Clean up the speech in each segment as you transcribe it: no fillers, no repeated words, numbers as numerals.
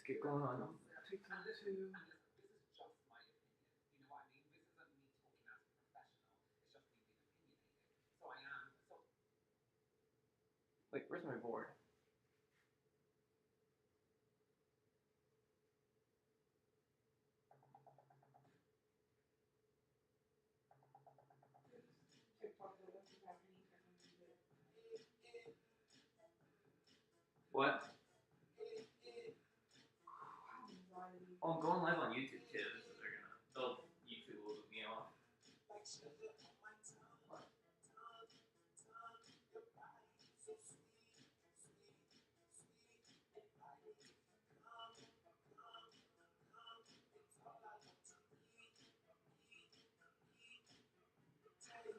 get going on TikTok too. Wait, where's my board? What? Oh, I'm going live on YouTube too. YouTube will boot me off. What?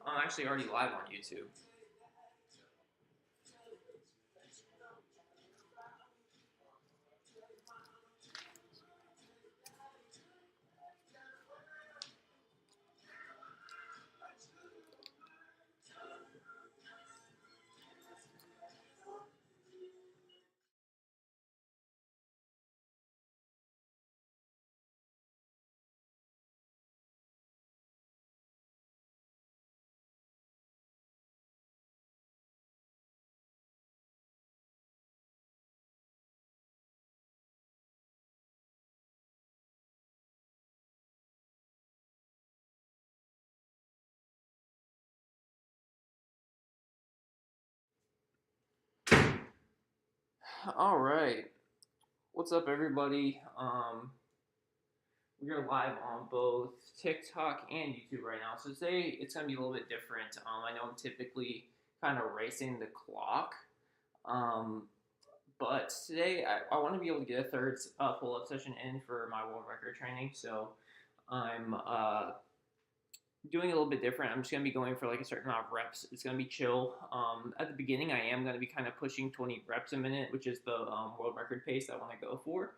I'm actually already live on YouTube. All right. What's up, everybody? We are live on both TikTok and YouTube right now. So today it's gonna be a little bit different. I know I'm typically kind of racing the clock, um, but today I want to be able to get a third pull-up session in for my world record training. So I'm doing a little bit different. I'm just gonna be going for like a certain amount of reps. It's gonna be chill. At the beginning, I am gonna be kind of pushing 20 reps a minute, which is the world record pace I want to go for.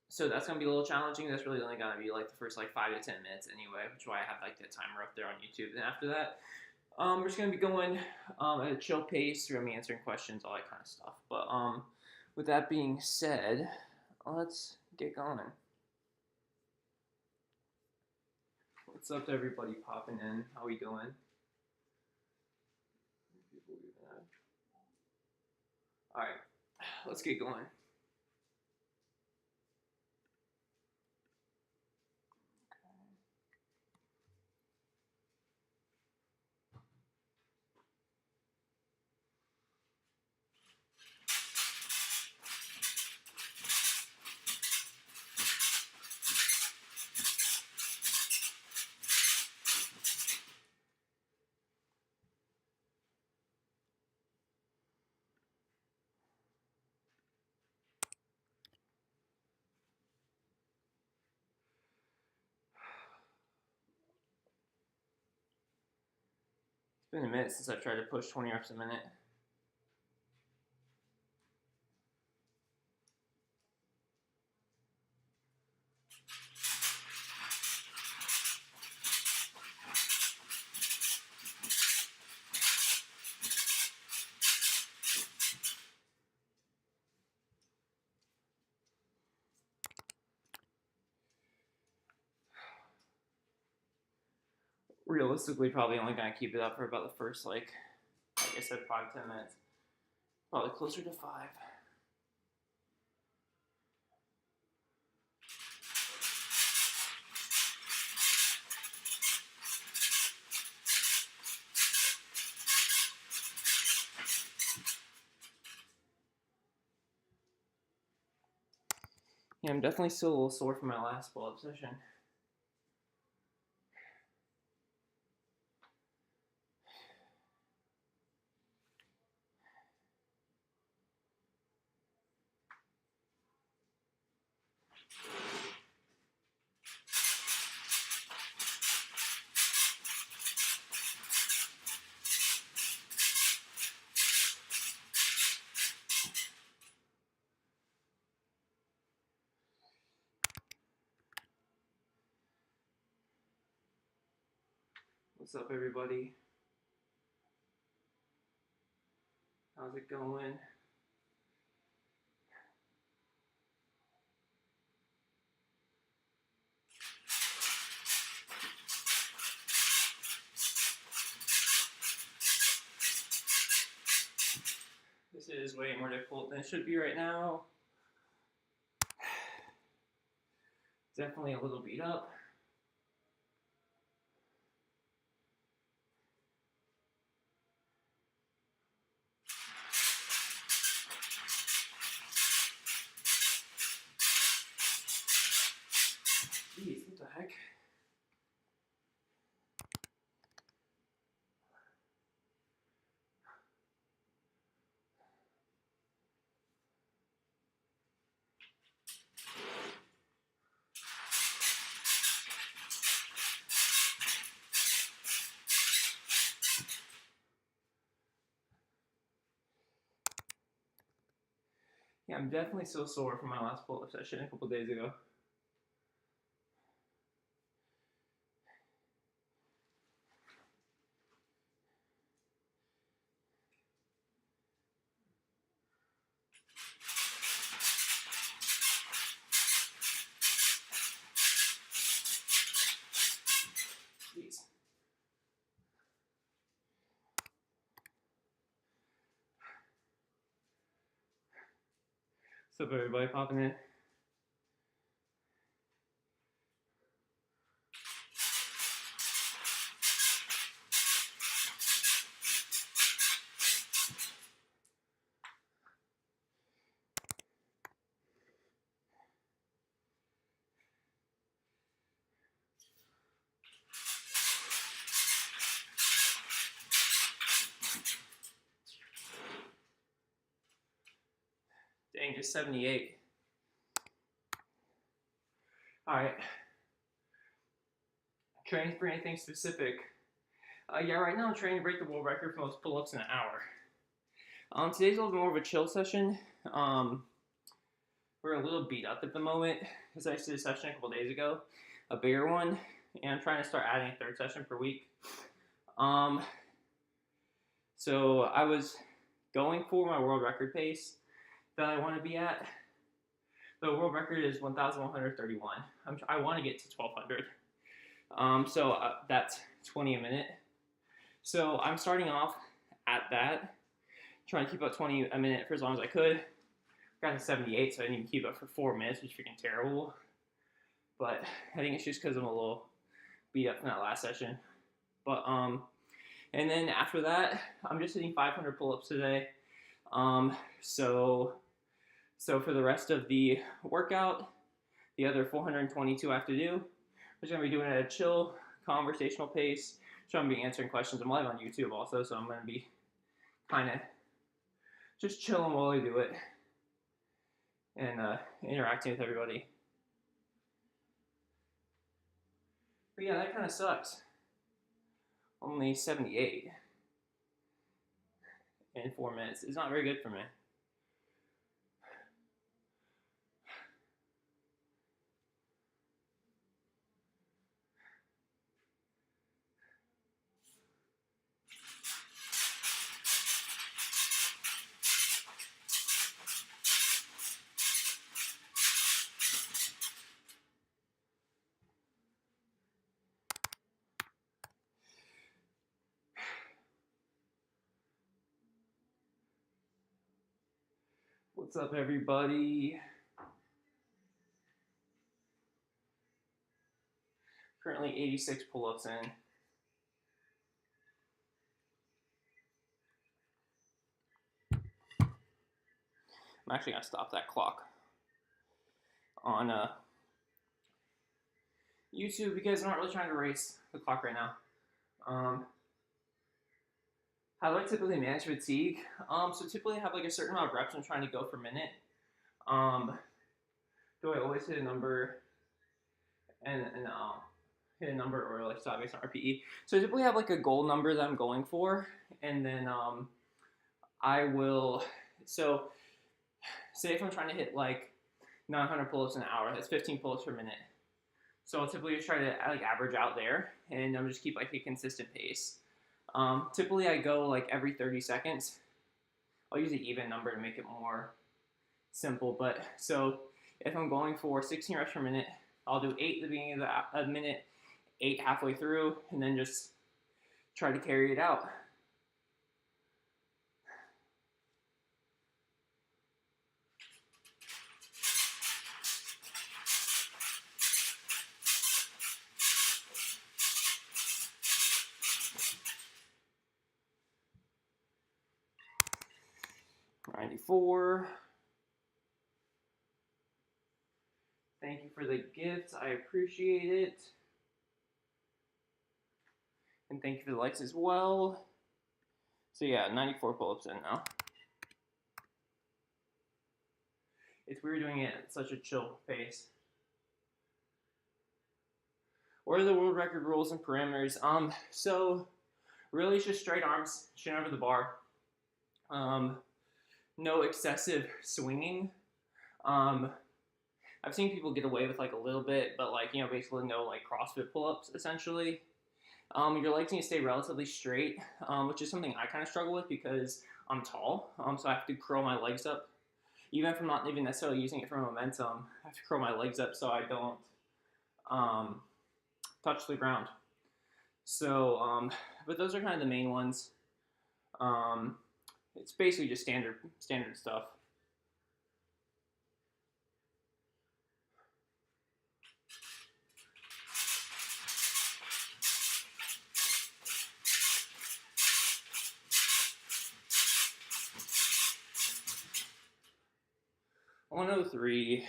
So that's gonna be a little challenging. That's really only gonna be like the first like 5 to 10 minutes anyway, which is why I have like the timer up there on YouTube. And after that, we're just gonna be going at a chill pace. We're gonna be answering questions, all that kind of stuff. But with that being said, let's get going. What's up to everybody popping in? How we doing? All right, let's get going. It's been a minute since I've tried to push 20 reps a minute. Realistically, probably only gonna keep it up for about the first like I said, 5 to 10 minutes. Probably closer to 5. Yeah, I'm definitely still a little sore from my last pull-up session. What's up, everybody? How's it going? is way more difficult than it should be right now. Definitely a little beat up. Jeez, what the heck? Yeah, I'm definitely still sore from my last pull-up session a couple days ago. Jeez. What's up, everybody popping in? Dang, just 78. Alright. Training for anything specific? Yeah, right now I'm training to break the world record for most pull-ups in an hour. Today's a little bit more of a chill session. We're a little beat up at the moment because I did a session a couple days ago, a bigger one, and I'm trying to start adding a third session per week. So I was going for my world record pace that I want to be at. The world record is 1,131. I want to get to 1,200. So that's 20 a minute. So I'm starting off at that, trying to keep up 20 a minute for as long as I could. Got to 78, so I didn't even keep up for 4 minutes, which is freaking terrible. But I think it's just because I'm a little beat up from that last session. But and then after that, I'm just hitting 500 pull-ups today. So for the rest of the workout, the other 422 I have to do, I'm just gonna be doing it at a chill, conversational pace. So I'm gonna be answering questions. I'm live on YouTube also, so I'm gonna be kind of just chilling while I do it and interacting with everybody. But yeah, that kind of sucks. Only 78 in 4 minutes. It's not very good for me. What's up, everybody? Currently 86 pull-ups in. I'm actually gonna stop that clock on YouTube because I'm not really trying to race the clock right now. How do I typically manage fatigue? So typically I have like a certain amount of reps I'm trying to go per minute. Do I always hit a number and hit a number or like stop based on RPE? So I typically have like a goal number that I'm going for, and then I will. So say if I'm trying to hit like 900 pull-ups an hour, that's 15 pull-ups per minute. So I'll typically just try to like average out there, and I'm just keep like a consistent pace. Typically I go like every 30 seconds. I'll use an even number to make it more simple, but so if I'm going for 16 reps per minute, I'll do 8 at the beginning of the minute, 8 halfway through, and then just try to carry it out. 34. Thank you for the gifts. I appreciate it. And thank you for the likes as well. So yeah, 94 pull-ups in now. It's weird doing it at such a chill pace. What are the world record rules and parameters? So really it's just straight arms, chin over the bar. No excessive swinging. I've seen people get away with like a little bit, but like, you know, basically no like CrossFit pull-ups essentially. Your legs need to stay relatively straight, which is something I kind of struggle with because I'm tall, so I have to curl my legs up. Even if I'm not even necessarily using it for momentum, I have to curl my legs up so I don't touch the ground. So, but those are kind of the main ones. It's basically just standard stuff. $103.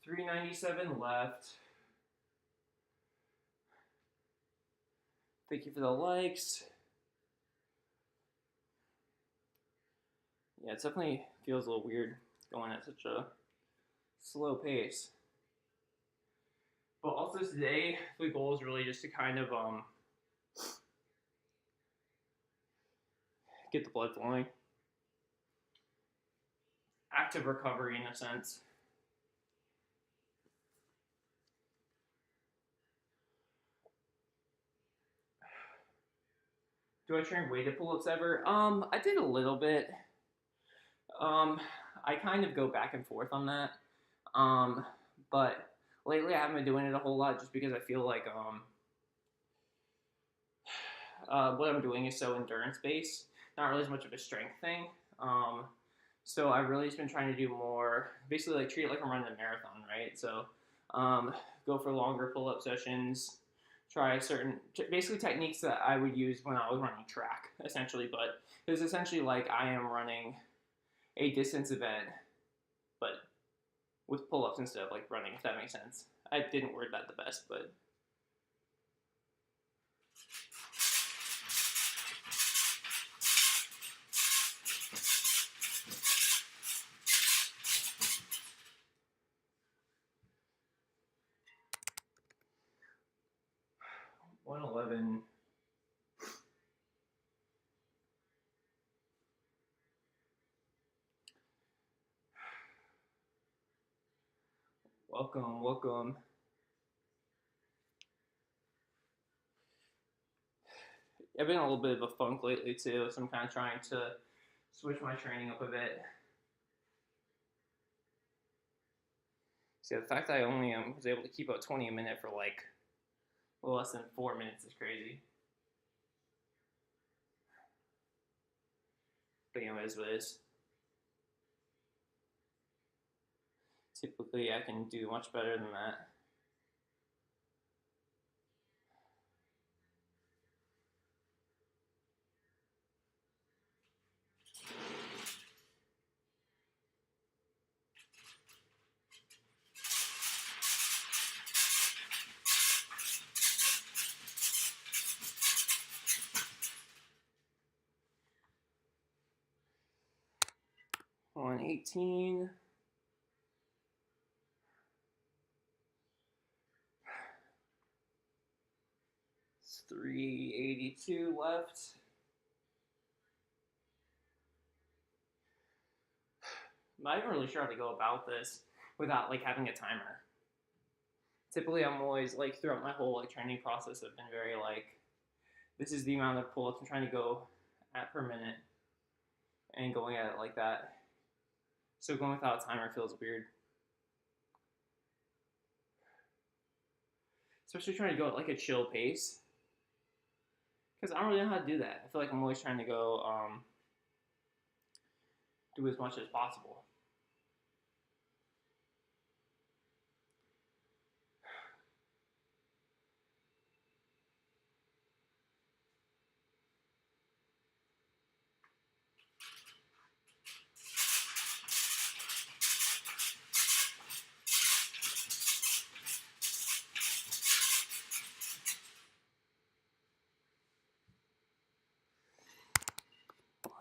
397 left. Thank you for the likes. Yeah, it definitely feels a little weird going at such a slow pace. But also today, the goal is really just to kind of get the blood flowing. Active recovery in a sense. Do I train weighted pull-ups ever? I did a little bit. I kind of go back and forth on that. But lately I haven't been doing it a whole lot just because I feel like what I'm doing is so endurance based, not really as much of a strength thing. So I've really just been trying to do more, basically like treat it like I'm running a marathon, right? So go for longer pull-up sessions, try certain, basically techniques that I would use when I was running track, essentially. But it's essentially like I am running a distance event, but with pull-ups instead of like running, if that makes sense. I didn't word that the best, but. $111. Welcome. I've been in a little bit of a funk lately too, so I'm kind of trying to switch my training up a bit. See, the fact that I only was able to keep up 20 a minute for like a little less than 4 minutes is crazy. But you know, it is what it is. Typically, I can do much better than that. On 18. It's 382 left. I'm not even really sure how to go about this without like having a timer. Typically, I'm always like throughout my whole like training process, I've been very like, this is the amount of pull-ups I'm trying to go at per minute, and going at it like that. So going without a timer feels weird. Especially trying to go at like a chill pace. Because I don't really know how to do that. I feel like I'm always trying to go do as much as possible.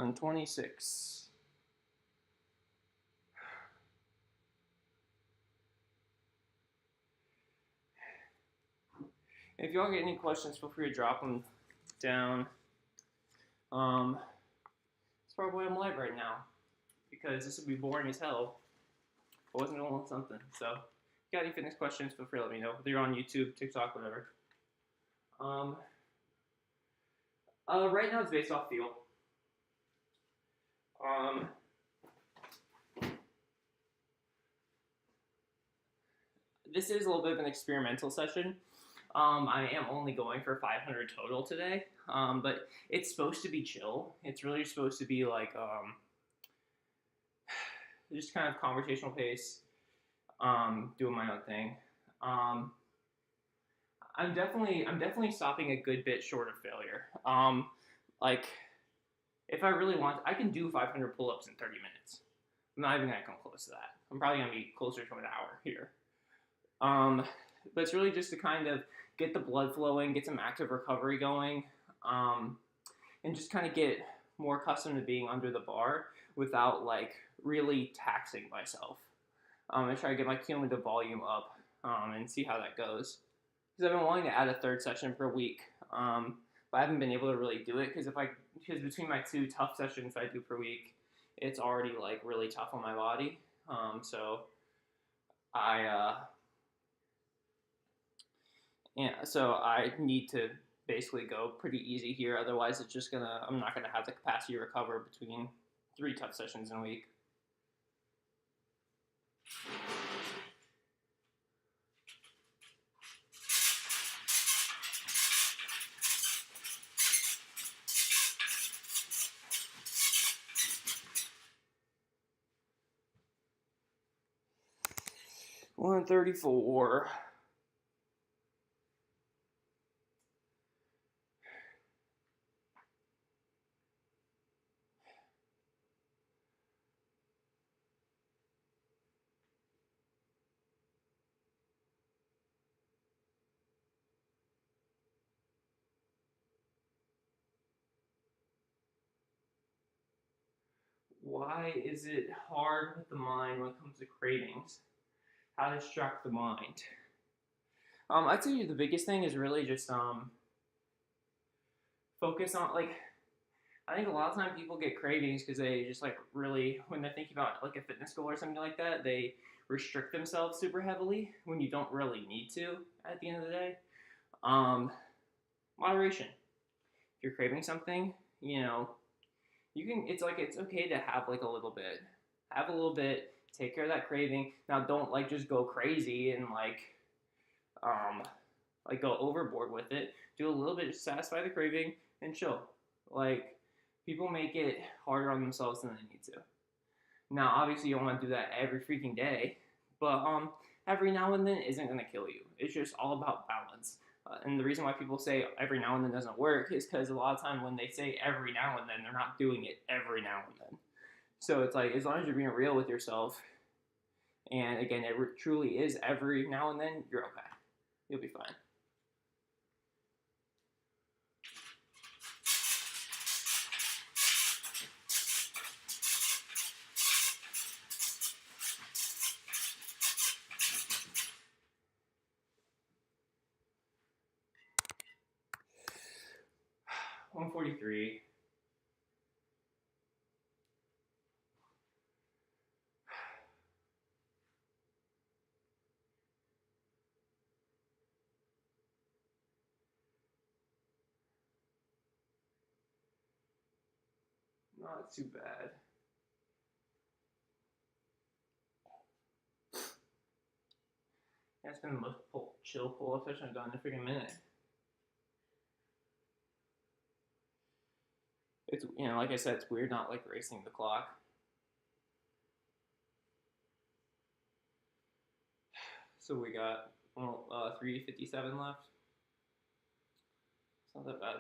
126. If y'all get any questions, feel free to drop them down. That's probably why I'm live right now, because this would be boring as hell. I wasn't gonna want something. So, if you got any fitness questions, feel free to let me know. Whether you're on YouTube, TikTok, whatever. Right now it's based off feel. This is a little bit of an experimental session. I am only going for 500 total today, but it's supposed to be chill. It's really supposed to be like just kind of conversational pace, doing my own thing. I'm definitely stopping a good bit short of failure. Like if I really want, I can do 500 pull-ups in 30 minutes. I'm not even gonna come close to that. I'm probably gonna be closer to an hour here. But it's really just to kind of get the blood flowing, get some active recovery going, and just kind of get more accustomed to being under the bar without like really taxing myself. I try to get my cumulative volume up and see how that goes. Because I've been wanting to add a third session per week, but I haven't been able to really do it because between my 2 tough sessions I do per week, it's already like really tough on my body. So I need to basically go pretty easy here. Otherwise, I'm not gonna have the capacity to recover between 3 tough sessions in a week. $134. Why is it hard with the mind when it comes to cravings? How to distract the mind? I'd say the biggest thing is really just focus on like I think a lot of time people get cravings because they just like really when they're thinking about like a fitness goal or something like that, they restrict themselves super heavily when you don't really need to at the end of the day. Moderation. If you're craving something, you can. It's okay to have like a little bit. Have a little bit. Take care of that craving. Now don't like just go crazy and like go overboard with it. Do a little bit to satisfy the craving and chill. Like people make it harder on themselves than they need to. Now obviously you don't want to do that every freaking day, but every now and then isn't gonna kill you. It's just all about balance. And the reason why people say every now and then doesn't work is because a lot of time when they say every now and then, they're not doing it every now and then. So it's like as long as you're being real with yourself, and again, it truly is every now and then, you're okay. You'll be fine. $143. Not too bad. That's been the most chill pull-up session I've done in a freaking minute. It's like I said, it's weird not like racing the clock. So we got 357 left. It's not that bad.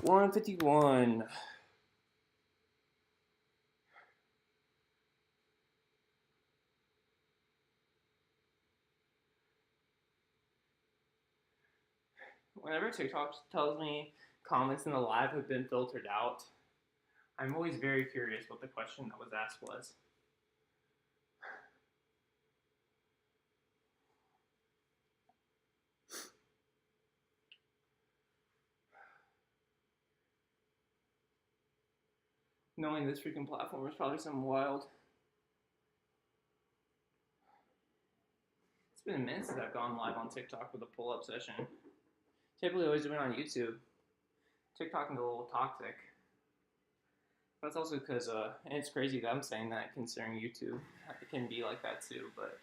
151. Whenever TikTok tells me comments in the live have been filtered out, I'm always very curious what the question that was asked was. Knowing this freaking platform is probably something wild. It's been a minute since I've gone live on TikTok with a pull-up session. Typically always do it on YouTube. TikTok can be a little toxic. That's also because, and it's crazy that I'm saying that considering YouTube. It can be like that too, but...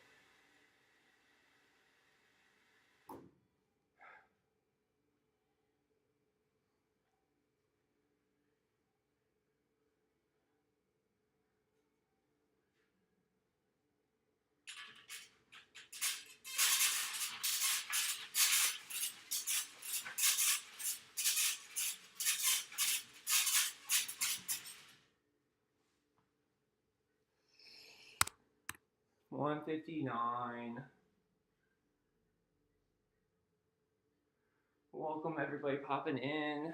$159. Welcome everybody popping in.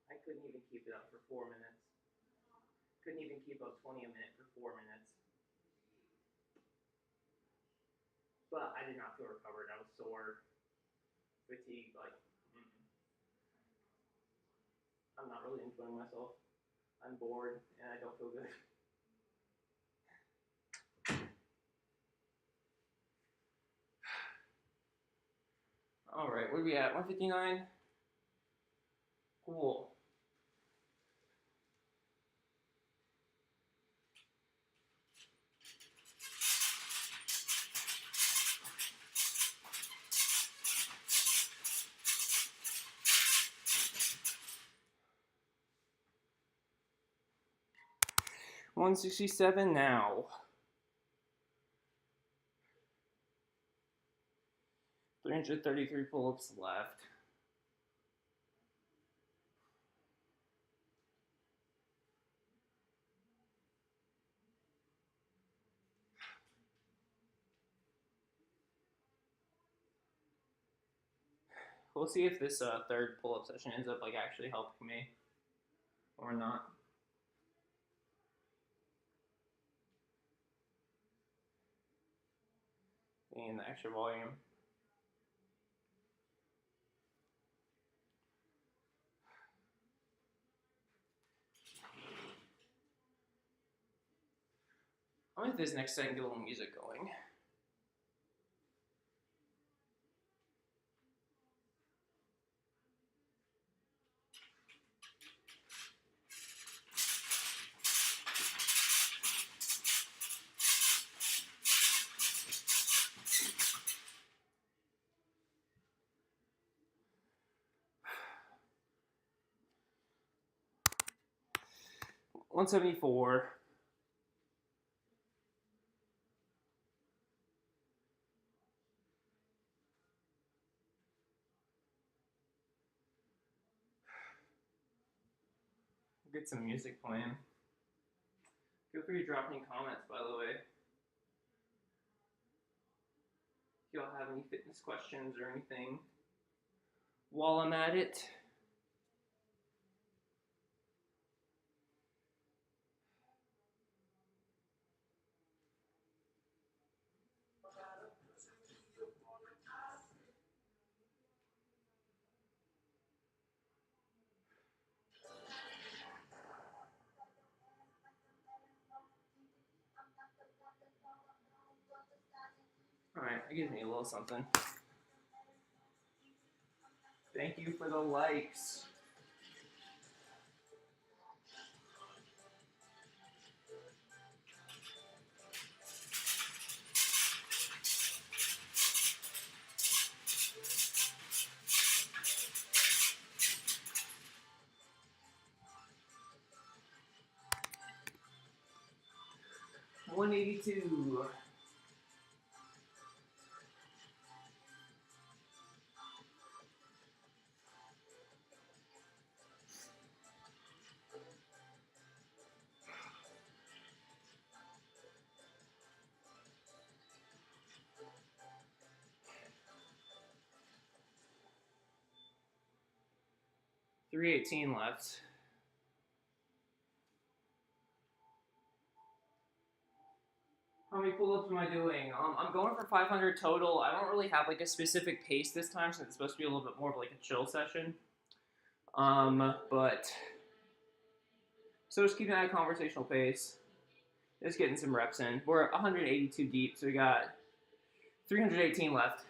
I couldn't even keep it up for 4 minutes. Couldn't even keep up 20 a minute for 4 minutes. But I did not feel recovered. I was sore, fatigued, like, I'm not really enjoying myself. I'm bored, and I don't feel good. All right, where are we at? 159? Cool. $167 now. 333 pull-ups left. We'll see if this third pull-up session ends up like actually helping me or not. And the extra volume. I wonder if this next second get a little music going. $174. Get some music playing. Feel free to drop any comments, by the way. If y'all have any fitness questions or anything while I'm at it. Alright, that gives me a little something. Thank you for the likes. 182. $318 left. How many pull-ups am I doing? I'm going for 500 total. I don't really have like a specific pace this time since it's supposed to be a little bit more of like a chill session. But so just keeping that conversational pace. Just getting some reps in. We're 182 deep, so we got 318 left.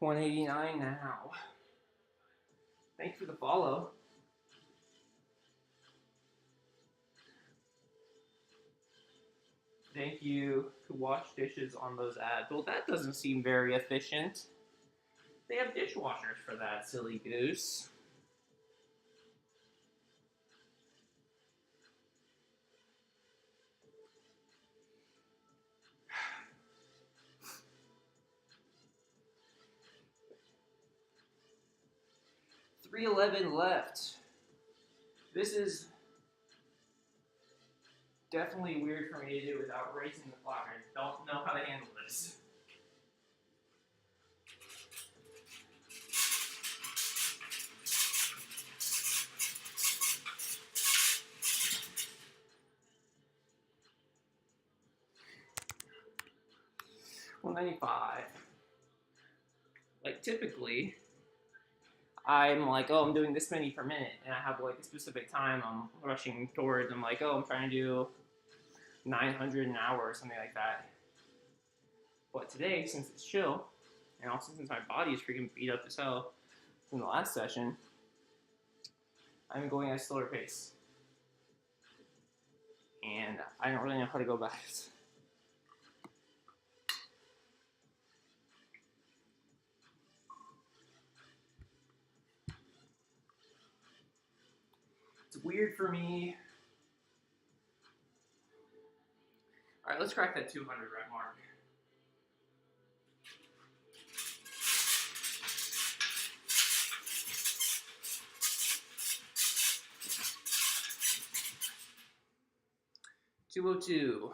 $189 now. Thanks for the follow. Thank you to wash dishes on those ads. Well, that doesn't seem very efficient. They have dishwashers for that, silly goose. $311 left. This is definitely weird for me to do without racing the clock. I don't know how to handle this. $195. Like typically, I'm like, oh, I'm doing this many per minute, and I have like a specific time I'm rushing towards. I'm like, oh, I'm trying to do 900 an hour or something like that. But today, since it's chill, and also since my body is freaking beat up as hell from the last session, I'm going at a slower pace. And I don't really know how to go about it. It's weird for me. All right, let's crack that 200 rep mark. $202.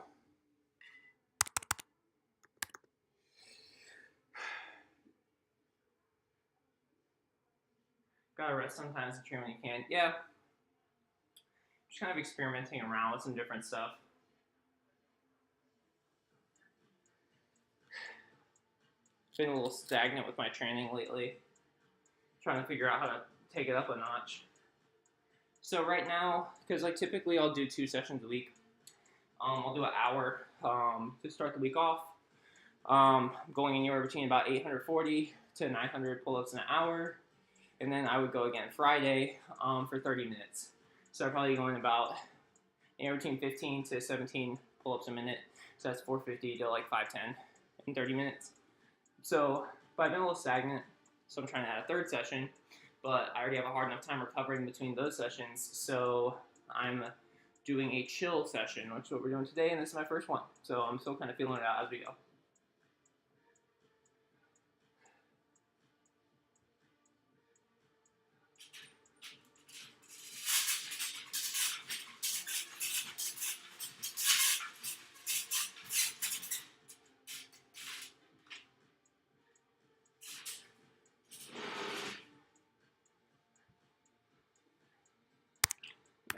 Gotta rest sometimes to train when you can. Yeah. Just kind of experimenting around with some different stuff. Been a little stagnant with my training lately. Trying to figure out how to take it up a notch. So right now, because like typically I'll do 2 sessions a week. I'll do an hour to start the week off. Going anywhere between about 840 to 900 pull-ups an hour. And then I would go again Friday for 30 minutes. So I'm probably going about anywhere between 15 to 17 pull-ups a minute. So that's 450 to like 510 in 30 minutes. So, but I've been a little stagnant, so I'm trying to add a 3rd session, but I already have a hard enough time recovering between those sessions, so I'm doing a chill session, which is what we're doing today, and this is my first one. So I'm still kind of feeling it out as we go.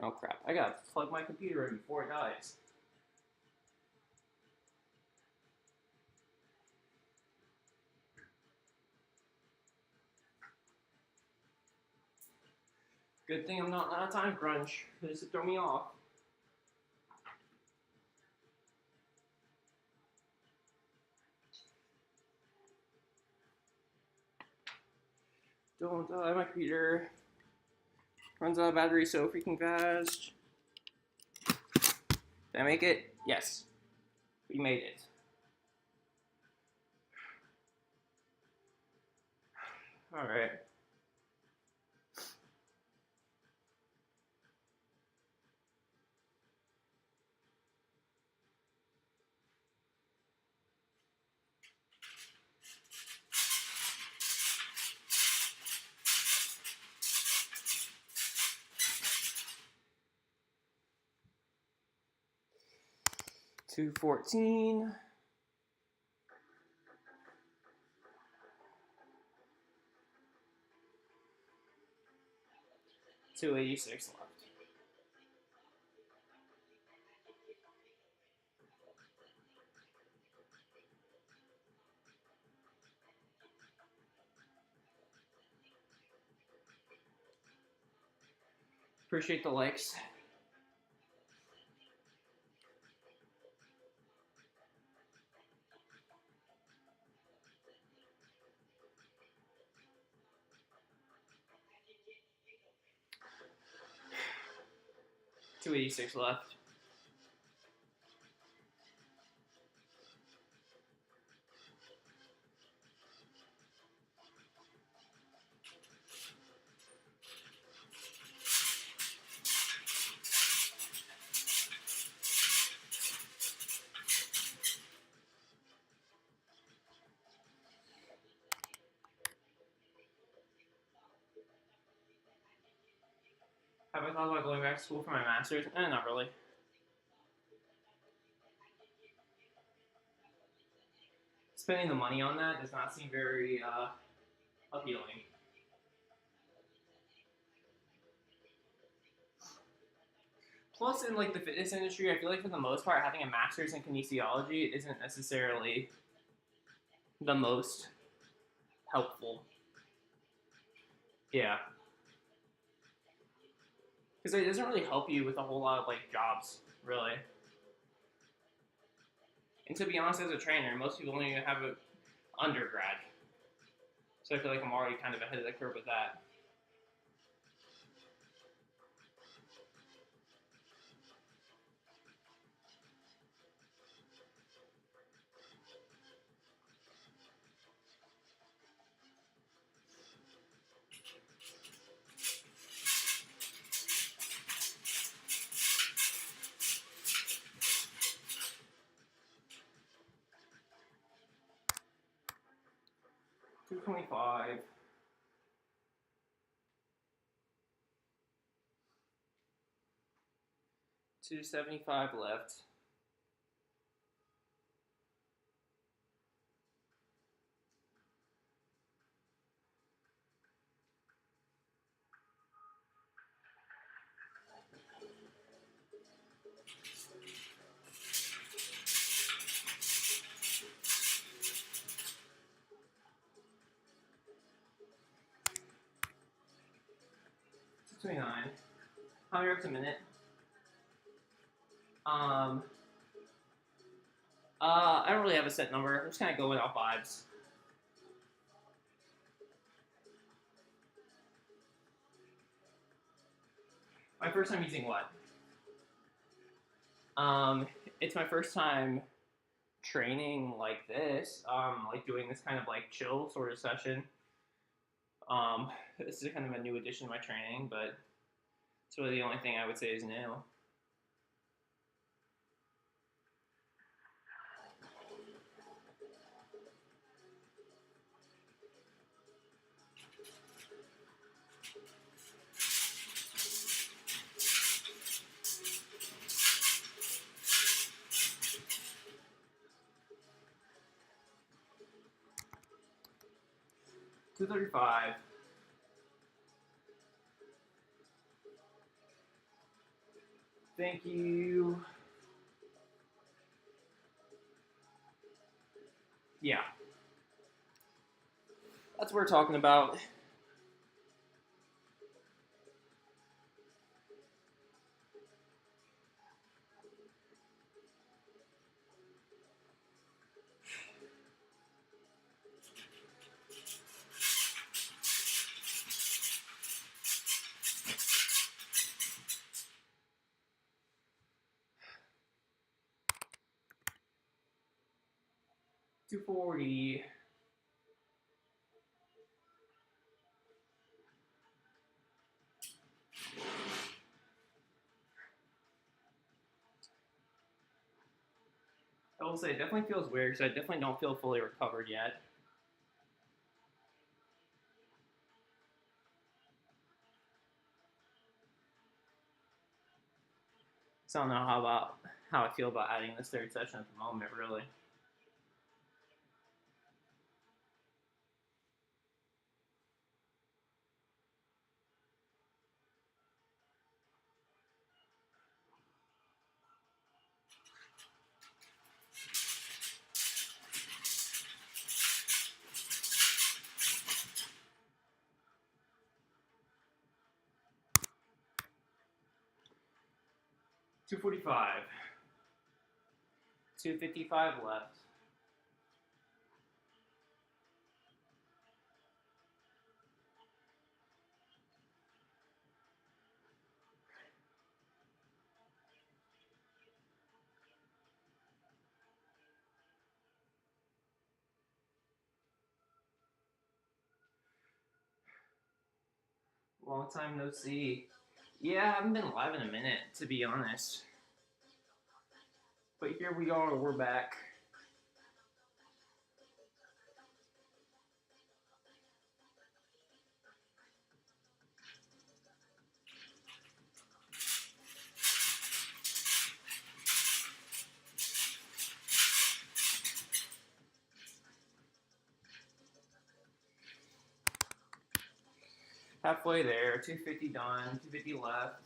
Oh crap, I gotta plug my computer in before it dies. Good thing I'm not on a time crunch. This would throw me off. Don't die, my computer runs out of battery so freaking fast. Did I make it? Yes. We made it. All right. $214. 286 left. Appreciate the likes. $286 left. Have I thought about going back to school for my master's? Not really. Spending the money on that does not seem very appealing. Plus, in like the fitness industry, I feel like for the most part, having a master's in kinesiology isn't necessarily the most helpful. Yeah, because it doesn't really help you with a whole lot of like jobs, really. And to be honest, as a trainer, most people only have an undergrad, so I feel like I'm already kind of ahead of the curve with that. $225. $275 left. $229. How many reps a minute? I don't really have a set number. I'm just kind of going off vibes. My first time using what? It's my first time training like this. Like doing this kind of like chill sort of session. This is kind of a new addition to my training, but it's really the only thing I would say is new. $235. Thank you. Yeah. That's what we're talking about. 240. I will say it definitely feels weird because I definitely don't feel fully recovered yet. So I don't know how I feel about adding this third session at the moment, really. $245. 255 left. Long time no see. Yeah, I haven't been live in a minute, to be honest. But here we are, we're back. Halfway there, 250 done, 250 left.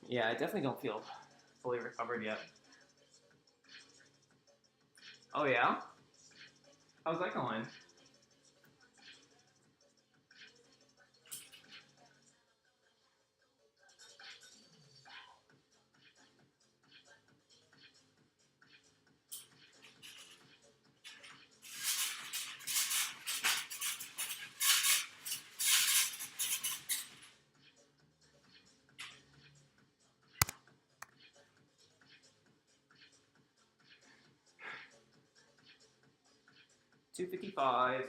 Yeah, I definitely don't feel fully recovered yet. Oh yeah? How's that going? $255.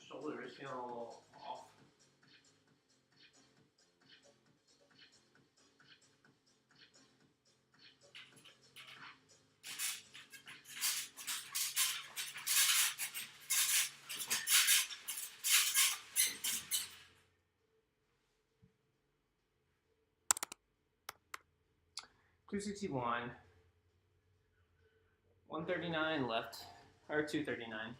Shoulder is feeling a little off. $261. 139 left, or 239.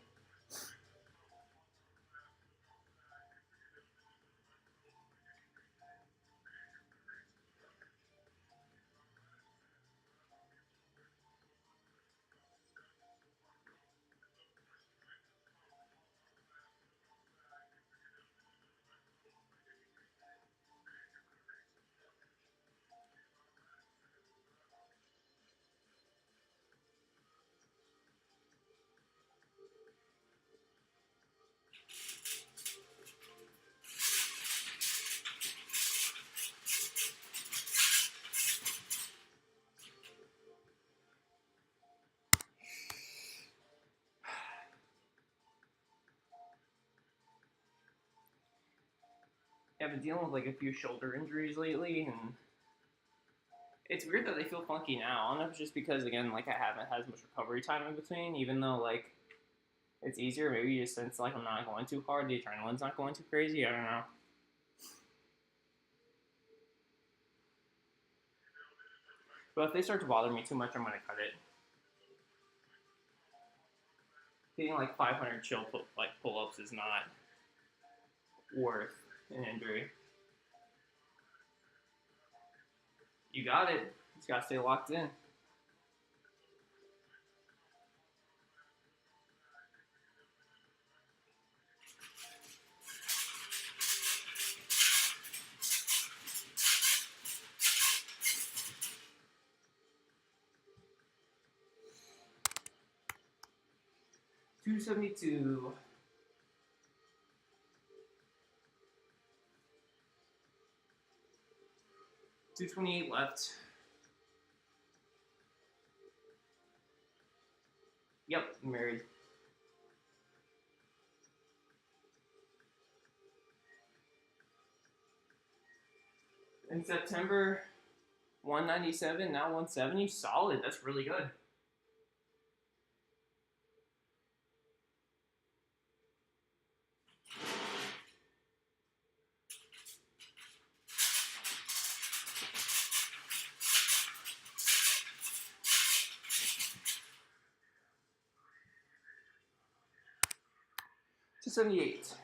I've been dealing with like a few shoulder injuries lately, and it's weird that they feel funky now. I don't know if it's just because again, like I haven't had as much recovery time in between, even though like it's easier. Maybe just since like I'm not going too hard, the adrenaline's not going too crazy. I don't know. But if they start to bother me too much, I'm gonna cut it. Hitting like 500 chill pull-ups is not worth an injury. You got it. Just gotta stay locked in. 272. 228 left. Yep, married. In September, 197, now 170. Solid. That's really good. To 78.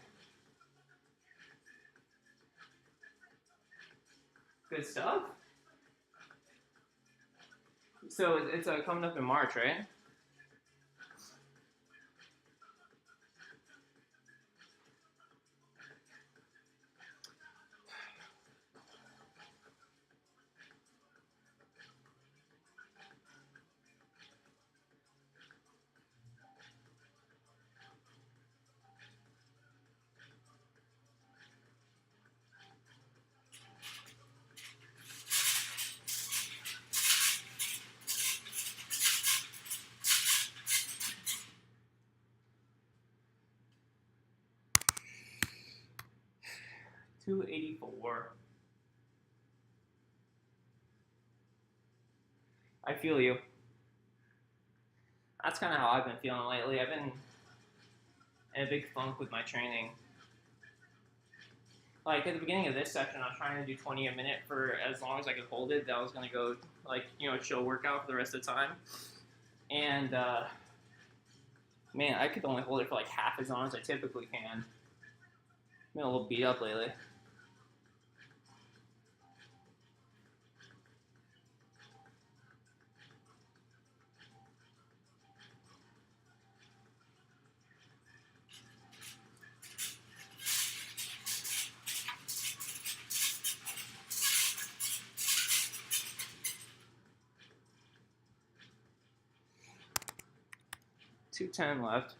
Good stuff. So it's coming up in March, right? $284. I feel you. That's kind of how I've been feeling lately. I've been in a big funk with my training. Like at the beginning of this session, I was trying to do 20 a minute for as long as I could hold it. That was gonna go like chill workout for the rest of the time. And man, I could only hold it for like half as long as I typically can. I've been a little beat up lately. $210 left.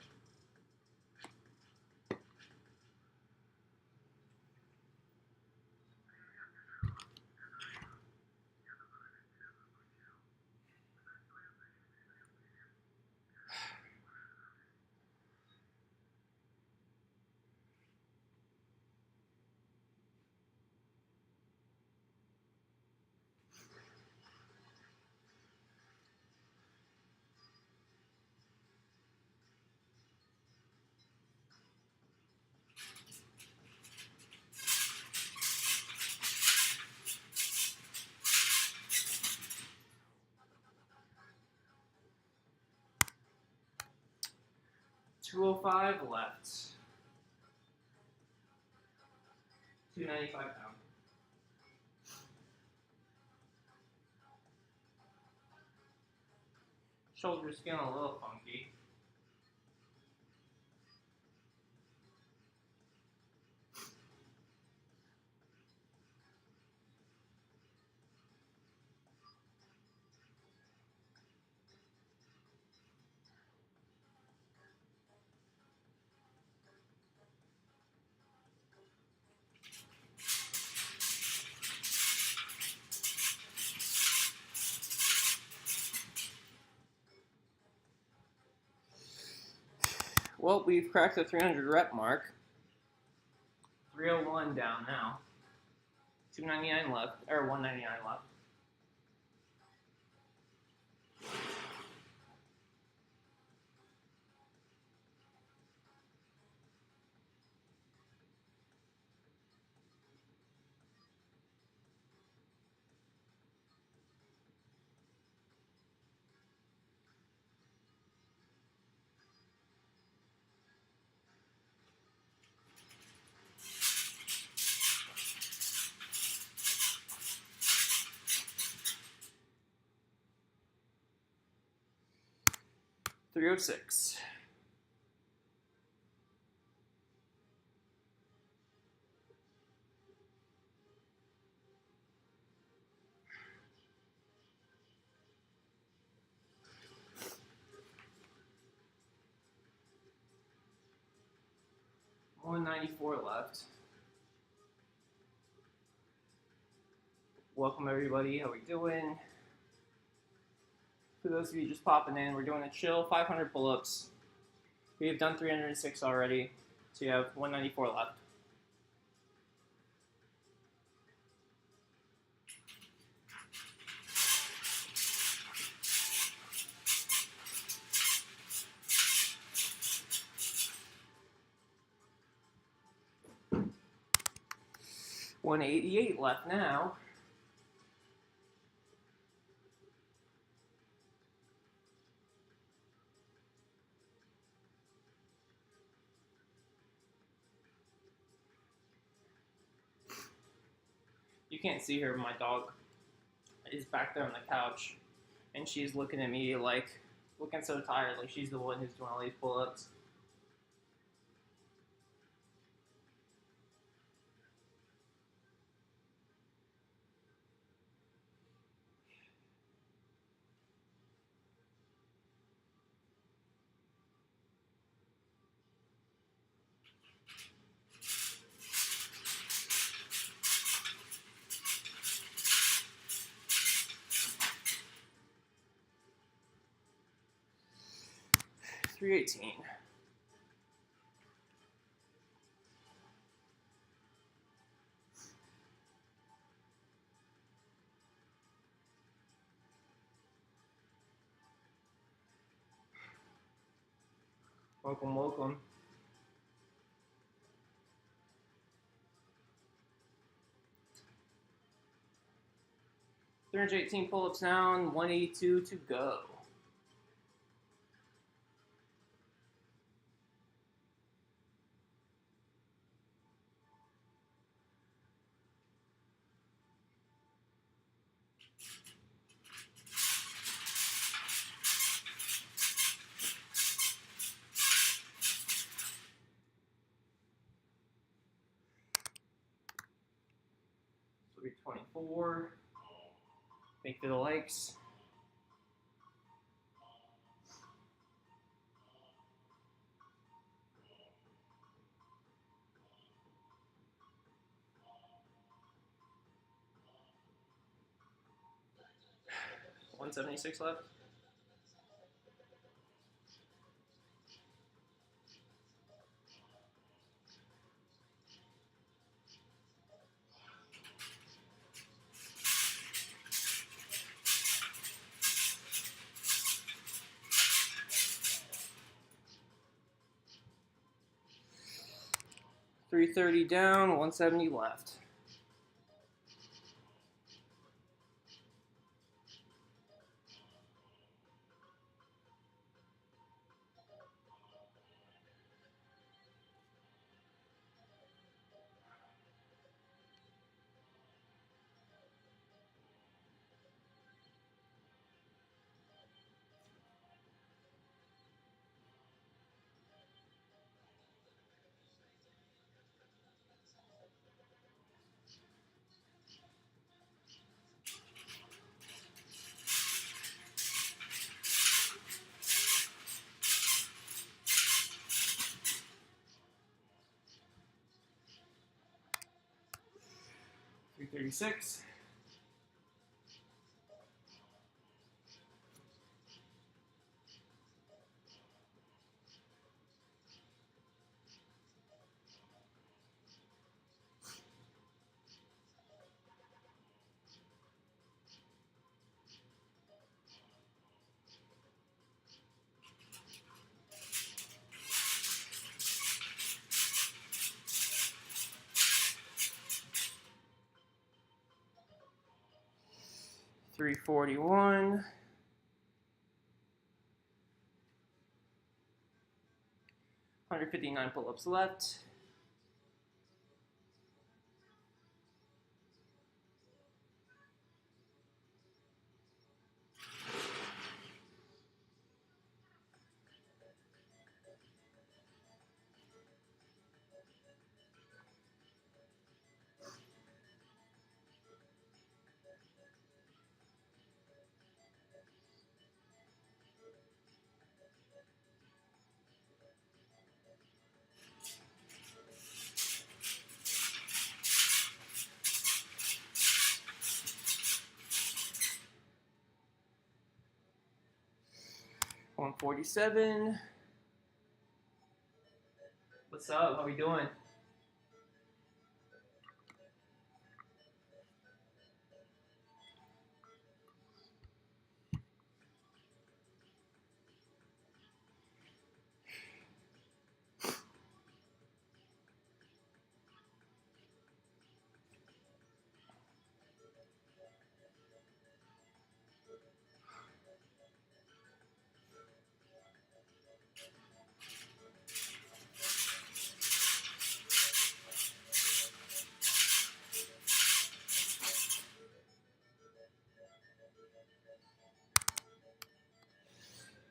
$205 left. 295 pounds. Shoulders feeling a little funky. Well, we've cracked the 300 rep mark. 301 down now. 299 left, or 199 left. $306. 194 left. Welcome everybody, how we doing? For those of you just popping in, we're doing a chill 500 pull-ups. We have done 306 already, so you have 194 left. $188 left now. You can't see her, my dog is back there on the couch, and she's looking at me like, looking so tired, like she's the one who's doing all these pull-ups. $318. Welcome, welcome. 318 pull-ups down, 182 to go. So we 24. Thank you for the likes. $176 left. $330 down, 170 left. $336. $341. 159 pull-ups left. 147. What's up? How we doing?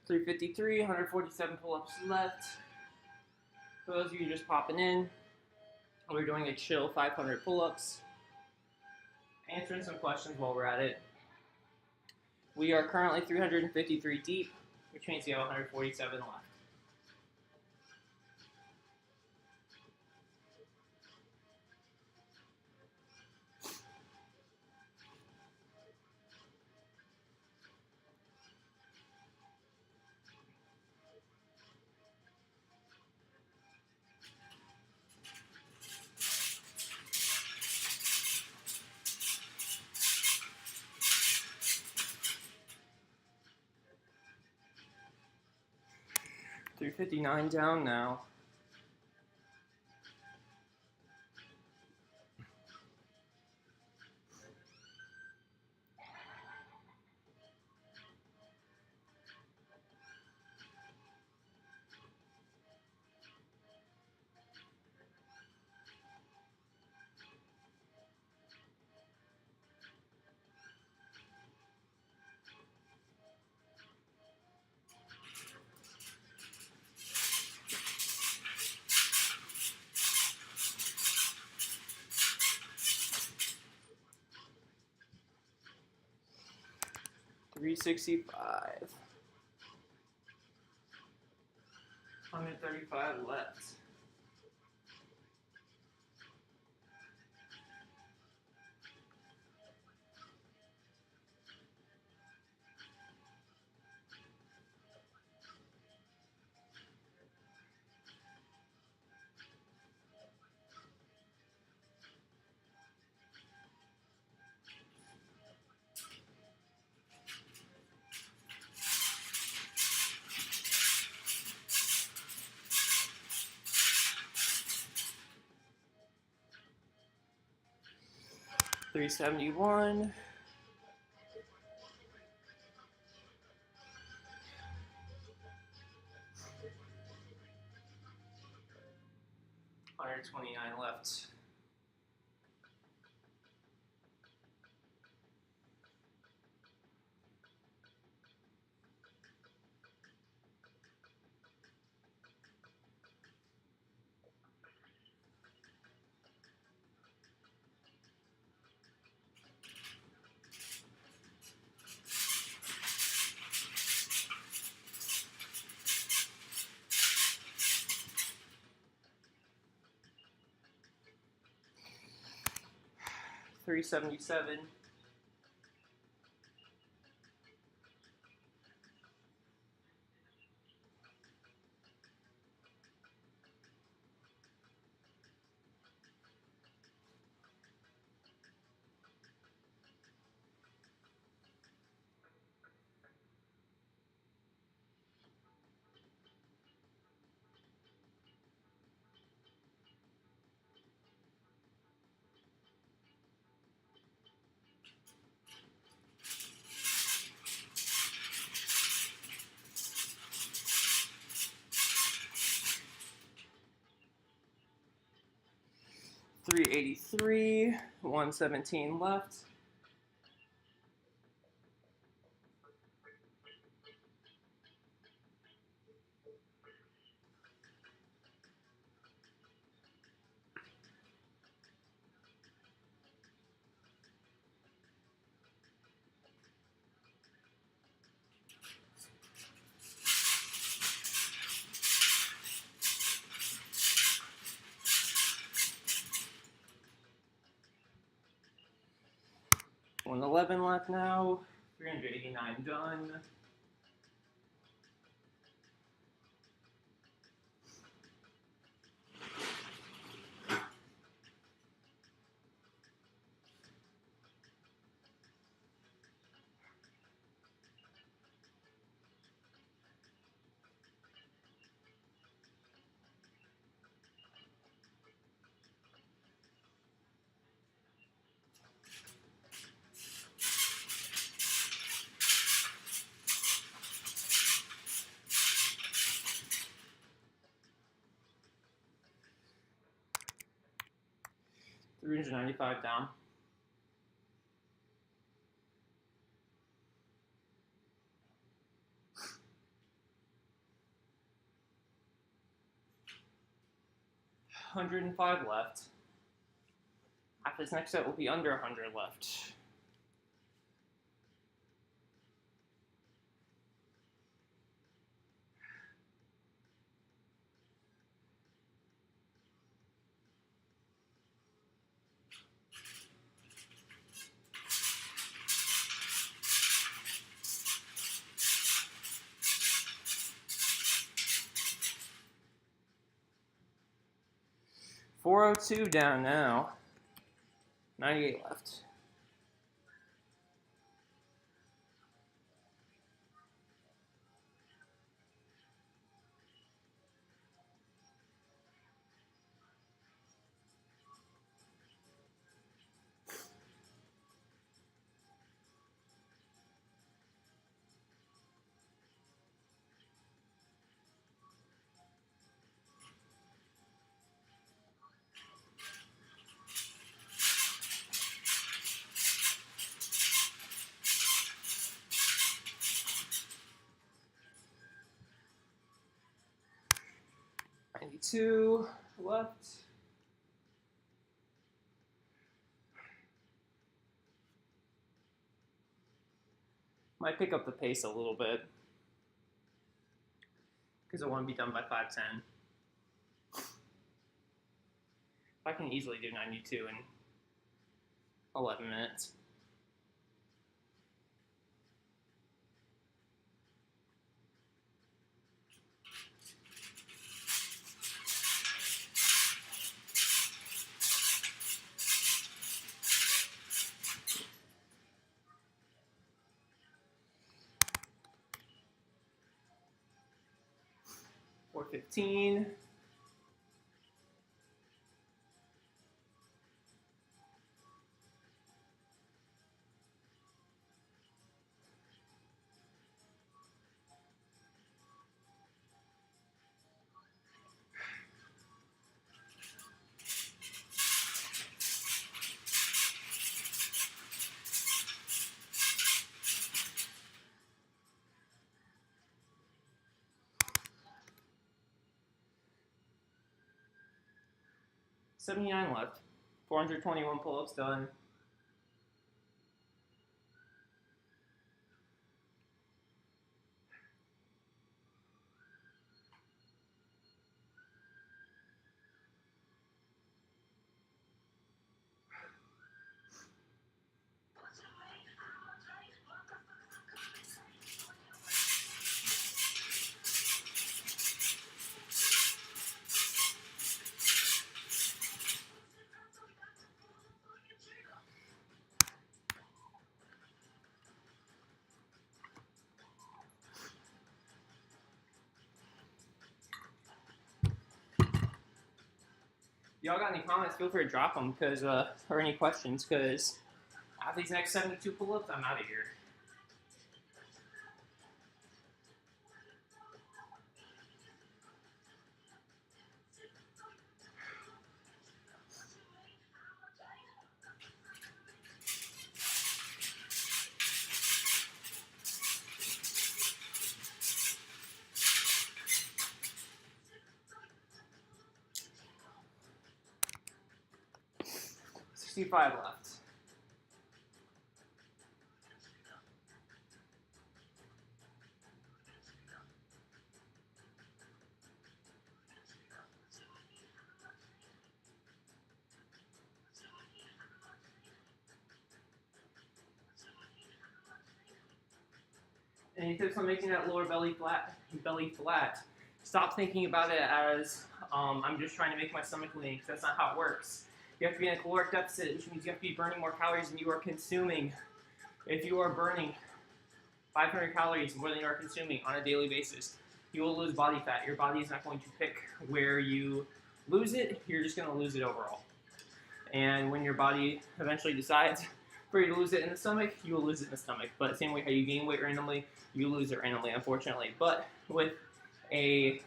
$353, 147 pull-ups left. For those of you just popping in, we're doing a chill 500 pull-ups. Answering some questions while we're at it. We are currently 353 deep, which means we have 147 left. $359 down now. $365. 135 left. $371. $129 left. $377. $383. 117 left. $111 left now. $389 done. 395 down. $105 left. After this next set will be under 100 left. $402 down now. 98 left. $92 left. Might pick up the pace a little bit because I want to be done by 5:10. I can easily do 92 in 11 minutes. $415. $79 left. 421 pull-ups done. Y'all got any comments? Feel free to drop them, or any questions, because after these next 72 pull-ups, I'm out of here. $65 left. Any tips on making that lower belly flat? Stop thinking about it as I'm just trying to make my stomach lean, because that's not how it works. You have to be in a caloric deficit, which means you have to be burning more calories than you are consuming. If you are burning 500 calories more than you are consuming on a daily basis, you will lose body fat. Your body is not going to pick where you lose it. You're just going to lose it overall. And when your body eventually decides for you to lose it in the stomach, you will lose it in the stomach. But the same way how you gain weight randomly, you lose it randomly, unfortunately. But with a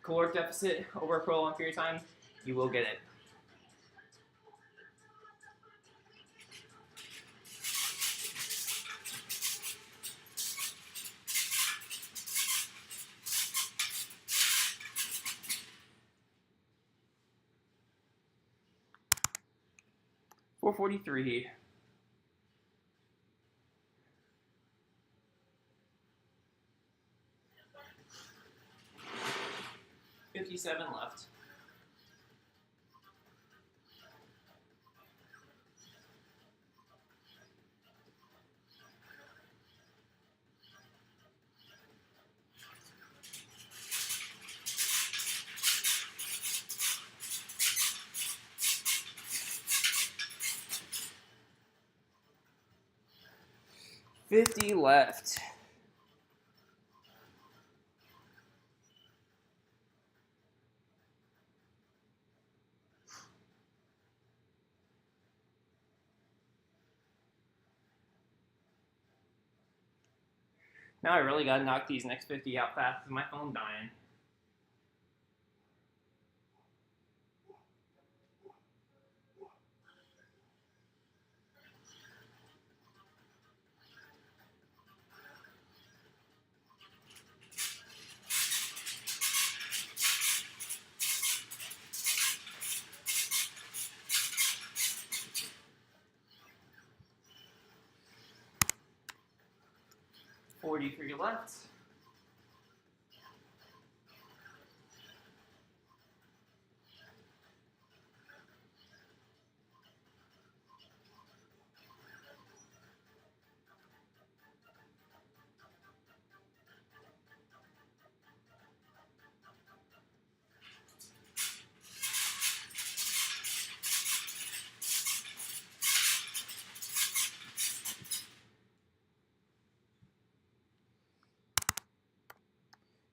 caloric deficit over a prolonged period of time, you will get it. 443. 57 left. $50 left. Now I really gotta knock these next 50 out fast because my phone's dying. $43 left.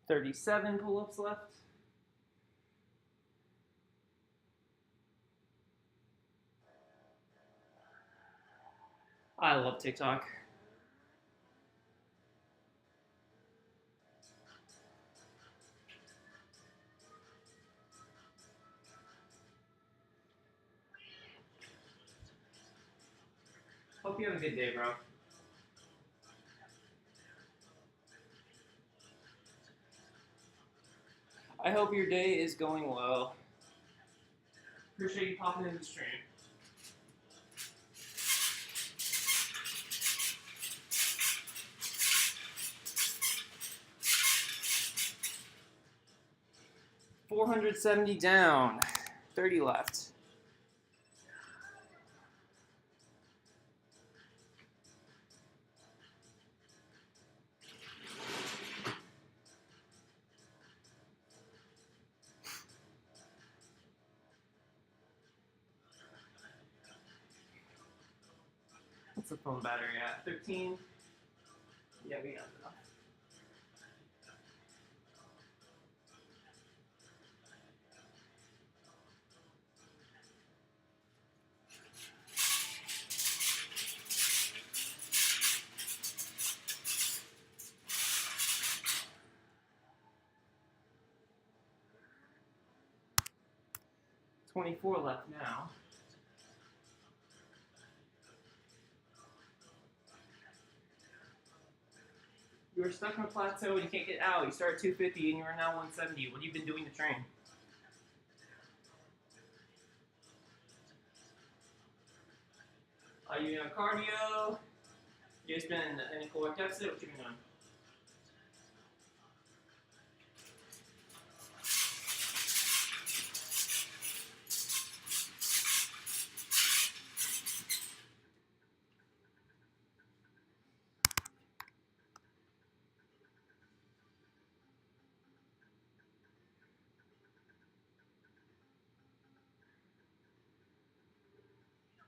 $37 pull-ups left. I love TikTok. Hope you have a good day, bro. I hope your day is going well. Appreciate you popping in the stream. $470 down. 30 left. What's the phone battery at? 13? Yeah, we got enough. $24 left now. You were stuck on a plateau and you can't get out. You start at 250 and you are now 170. What have you been doing to train? Are you doing cardio? You just been in a caloric deficit? What you been doing?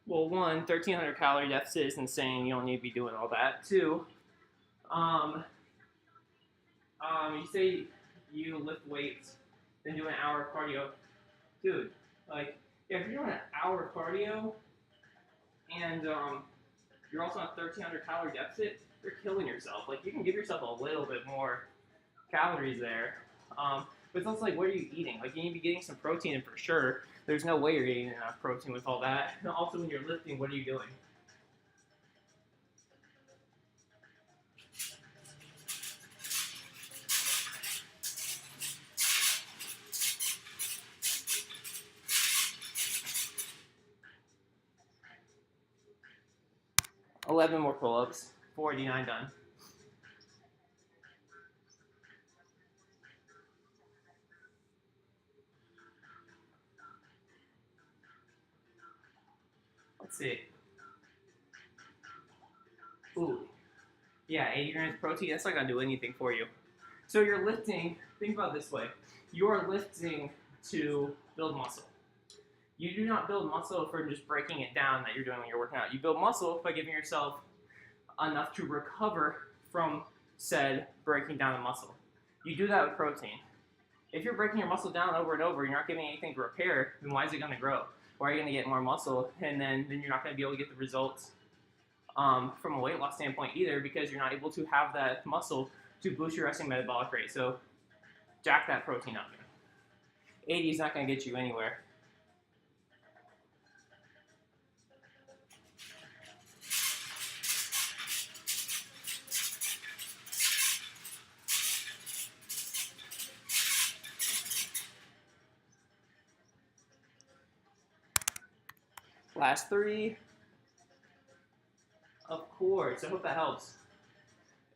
Well, one, 1,300 calorie deficit is insane. You don't need to be doing all that. Two, you say you lift weights, then do an hour of cardio. Dude, like, if you're doing an hour of cardio and you're also on a 1,300 calorie deficit, you're killing yourself. Like, you can give yourself a little bit more calories there. But it's also like, what are you eating? Like, you need to be getting some protein in for sure. There's no way you're getting enough protein with all that. And also, when you're lifting, what are you doing? 11 more pull-ups. 49 done. Let's see. Ooh. Yeah, 80 grams of protein, that's not gonna do anything for you. So you're lifting, think about it this way. You are lifting to build muscle. You do not build muscle from just breaking it down that you're doing when you're working out. You build muscle by giving yourself enough to recover from said breaking down the muscle. You do that with protein. If you're breaking your muscle down over and over, you're not giving anything to repair, then why is it gonna grow? Why are you gonna get more muscle? And then you're not gonna be able to get the results from a weight loss standpoint either, because you're not able to have that muscle to boost your resting metabolic rate. So jack that protein up. 80 is not going to get you anywhere. Last 3. Of course. I hope that helps.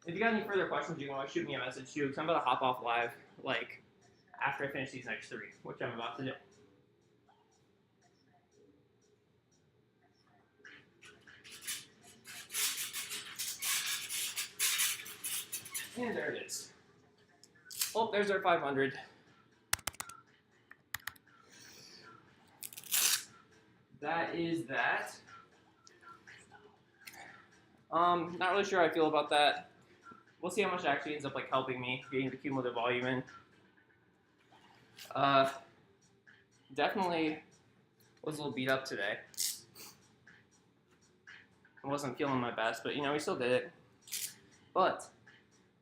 If you got any further questions, you can always shoot me a message too, because I'm about to hop off live like after I finish these next 3, which I'm about to do. And there it is. Oh, there's our 500. That is that. Not really sure how I feel about that. We'll see how much it actually ends up like helping me getting the cumulative volume in. Definitely was a little beat up today. I wasn't feeling my best, but you know, we still did it. But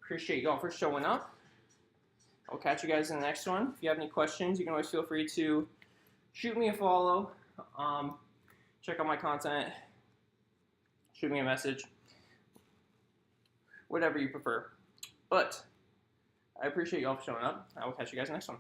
appreciate y'all for showing up. I'll catch you guys in the next one. If you have any questions, you can always feel free to shoot me a follow. Check out my content. Shoot me a message. Whatever you prefer. But I appreciate y'all for showing up. I will catch you guys next one.